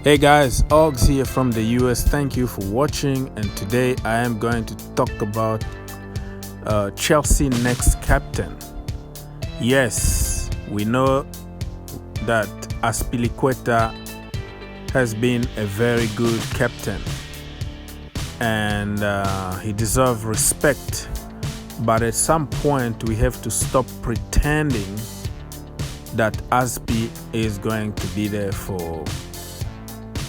Hey guys, Ogs here from the US. Thank you for watching, and today I am going to talk about Chelsea next captain. Yes, we know that Azpilicueta has been a very good captain and he deserves respect, but at some point we have to stop pretending that Azpi is going to be there for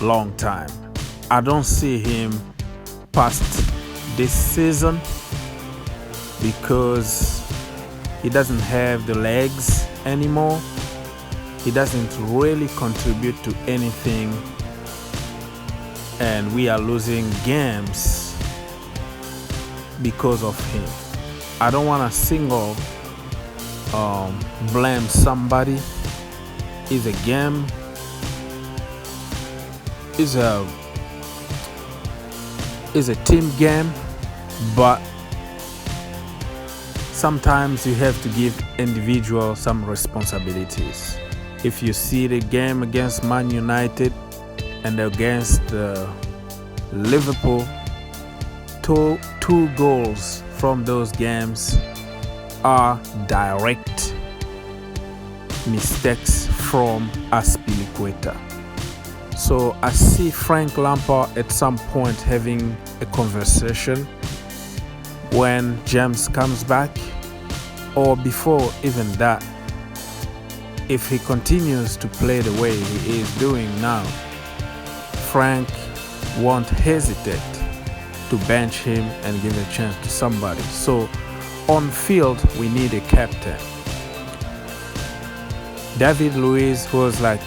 long time. I don't see him past this season because he doesn't have the legs anymore. He doesn't really contribute to anything, and we are losing games because of him. I don't want to blame somebody. It's a game. It's a team game, but sometimes you have to give individuals some responsibilities. If you see the game against Man United and against Liverpool, two goals from those games are direct mistakes from Azpilicueta. So I see Frank Lampard at some point having a conversation when James comes back, or before even that. If he continues to play the way he is doing now, Frank won't hesitate to bench him and give a chance to somebody. So on field, we need a captain. David Luiz was like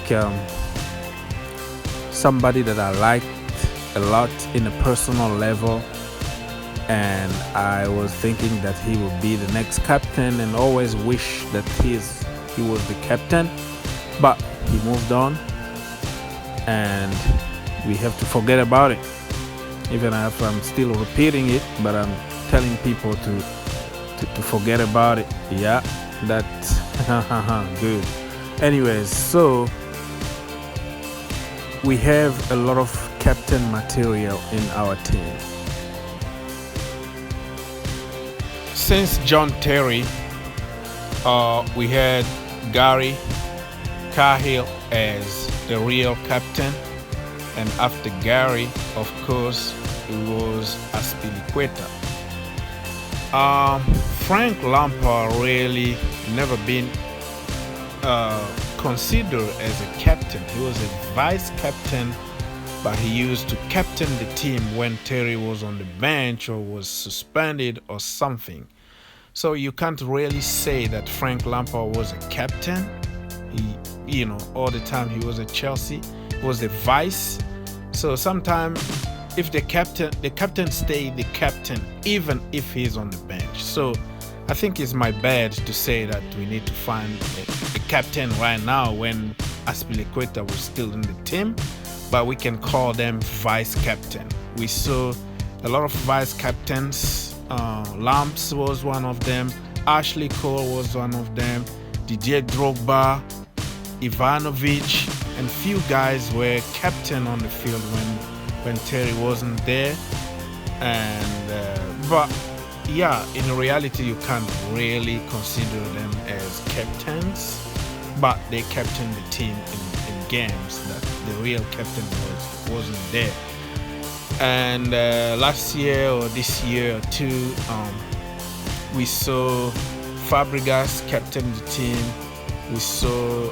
somebody that I liked a lot in a personal level, and I was thinking that he would be the next captain and always wish that he was the captain, but he moved on and we have to forget about it. Even if I'm still repeating it, but I'm telling people to forget about it. Yeah, that's good. Anyways, so we have a lot of captain material in our team. Since John Terry, we had Gary Cahill as the real captain, and after Gary, of course, it was Azpilicueta. Frank Lampard really never been considered as a captain. He was a vice captain, but he used to captain the team when Terry was on the bench or was suspended or something. So you can't really say that Frank Lampard was a captain. He, all the time he was at Chelsea, he was a vice. So sometimes if the captain stay the captain even if he's on the bench. So I think it's my bad to say that we need to find a captain right now when Azpilicueta was still in the team, but we can call them vice captain. We saw a lot of vice captains. Lamps was one of them. Ashley Cole was one of them. Didier Drogba, Ivanovic, and few guys were captain on the field when Terry wasn't there. And but yeah, in reality, you can't really consider them as captains, but they captained the team in games that the real captain wasn't there. And last year or this year or two, we saw Fabregas captain the team. We saw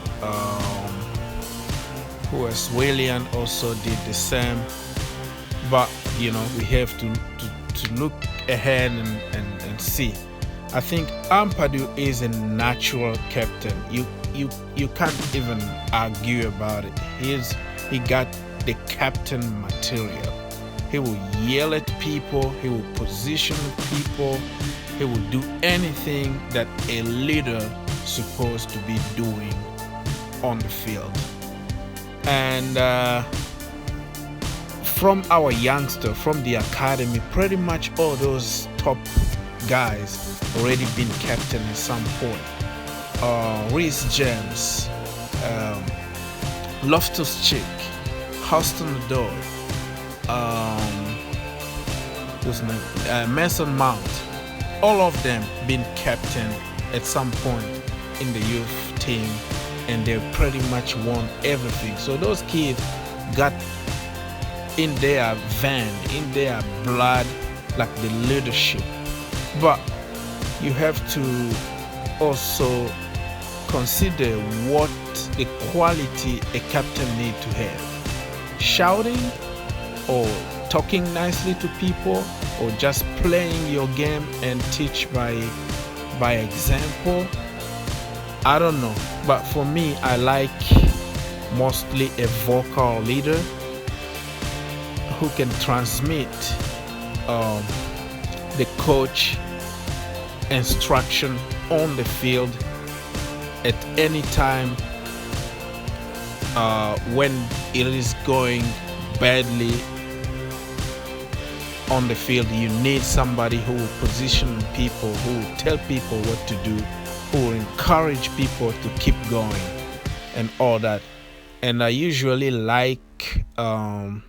Willian also did the same. But we have to look ahead and see. I think Ampadu is a natural captain. You can't even argue about it. He got the captain material. He will yell at people. He will position people. He will do anything that a leader supposed to be doing on the field. And from our youngster, from the academy, pretty much all those top guys already been captain at some point. Reece James, Loftus-Cheek, Houston Odoi, Mason Mount, all of them been captain at some point in the youth team, and they pretty much won everything. So those kids got in their vein, in their blood, like the leadership. But you have to also consider what the quality a captain need to have. Shouting or talking nicely to people, or just playing your game and teach by example. I don't know, but for me, I like mostly a vocal leader who can transmit the coach instruction on the field at any time when it is going badly on the field. You need somebody who will position people, who will tell people what to do, who will encourage people to keep going and all that. And I usually like a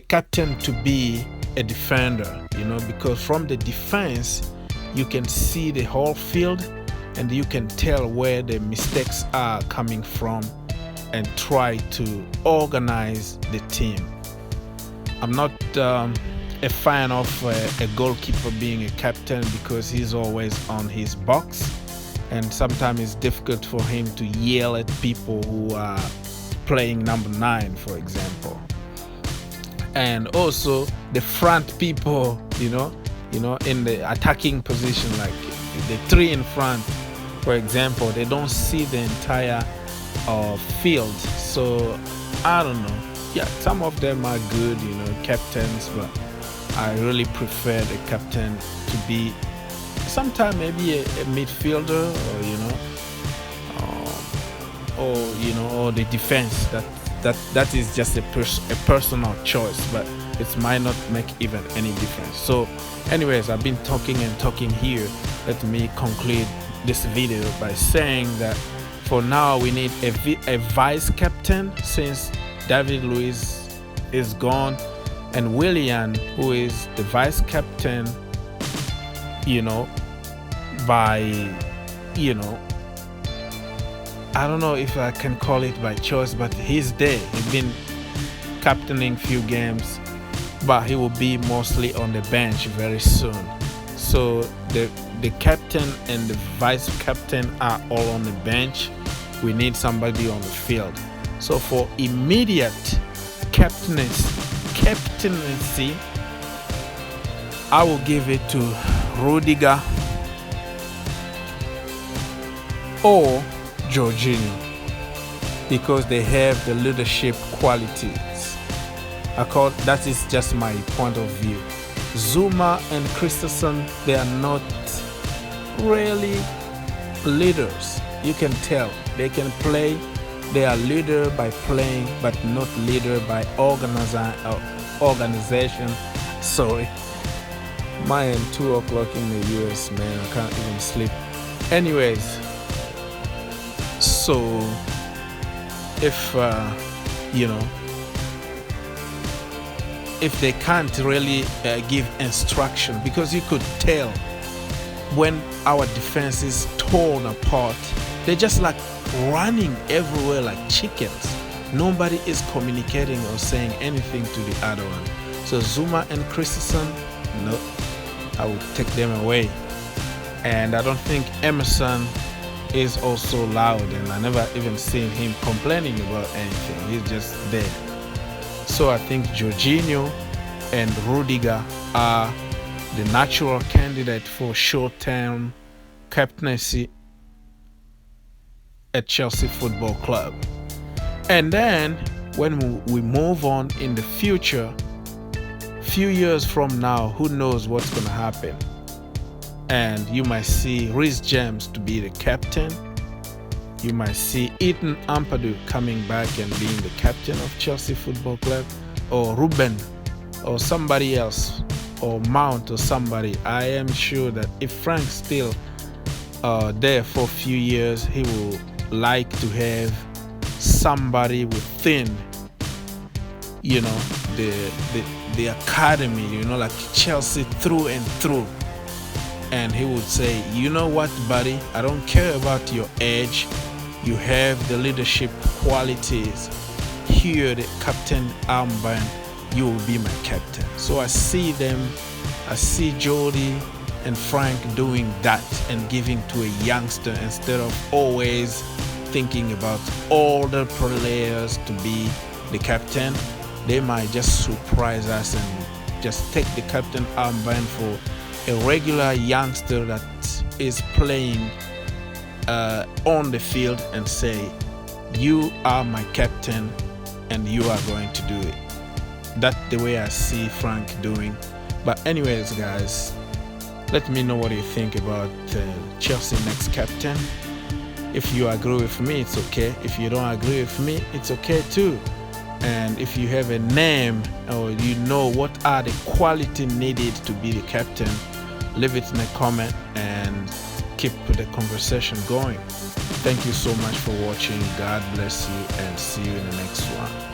captain to be a defender, because from the defense you can see the whole field and you can tell where the mistakes are coming from and try to organize the team. I'm not a fan of a goalkeeper being a captain, because he's always on his box, and sometimes it's difficult for him to yell at people who are playing number 9, for example. And also the front people, in the attacking position, like the 3 in front, for example, they don't see the entire field. So I don't know. Yeah, some of them are good, captains, but I really prefer the captain to be sometimes maybe a midfielder, or the defense. That is just a personal choice, but it might not make even any difference. So anyways, I've been talking here. Let me conclude this video by saying that for now we need a vice captain, since David Luiz is gone, and Willian, who is the vice captain, I don't know if I can call it by choice, but he's there. He's been captaining few games, but he will be mostly on the bench very soon. So the captain and the vice captain are all on the bench. We need somebody on the field. So for immediate captaincy, I will give it to Rudiger or Jorginho, because they have the leadership qualities. That is just my point of view. Zuma and Christensen, they are not really leaders. You can tell they can play. They are leader by playing, but not leader by organization. Sorry, mine 2 o'clock in the US, man. I can't even sleep. Anyways, so if if they can't really give instruction, because you could tell when our defense is torn apart, they're just like running everywhere like chickens. Nobody is communicating or saying anything to the other one. So Zuma and Christensen, no, I would take them away. And I don't think Emerson is also loud, and I never even seen him complaining about anything. He's just there. So I think Jorginho and Rudiger are the natural candidate for short-term captaincy at Chelsea Football Club. And then when we move on in the future, few years from now, who knows what's going to happen. And you might see Reece James to be the captain. You might see Ethan Ampadu coming back and being the captain of Chelsea Football Club, or Ruben, or somebody else, or Mount, or somebody. I am sure that if Frank's still there for a few years, he will like to have somebody within the academy, like Chelsea through and through. And he would say, you know what, buddy, I don't care about your age. You have the leadership qualities. Here, the captain armband, you will be my captain. So I see Jordi and Frank doing that and giving to a youngster instead of always thinking about older players to be the captain. They might just surprise us and just take the captain armband for a regular youngster that is playing on the field and say, you are my captain and you are going to do it. That's the way I see Frank doing. But anyways, guys, let me know what you think about Chelsea next captain. If you agree with me, it's okay. If you don't agree with me, it's okay too. And if you have a name or you know what are the quality needed to be the captain, leave it in a comment and keep the conversation going. Thank you so much for watching. God bless you and see you in the next one.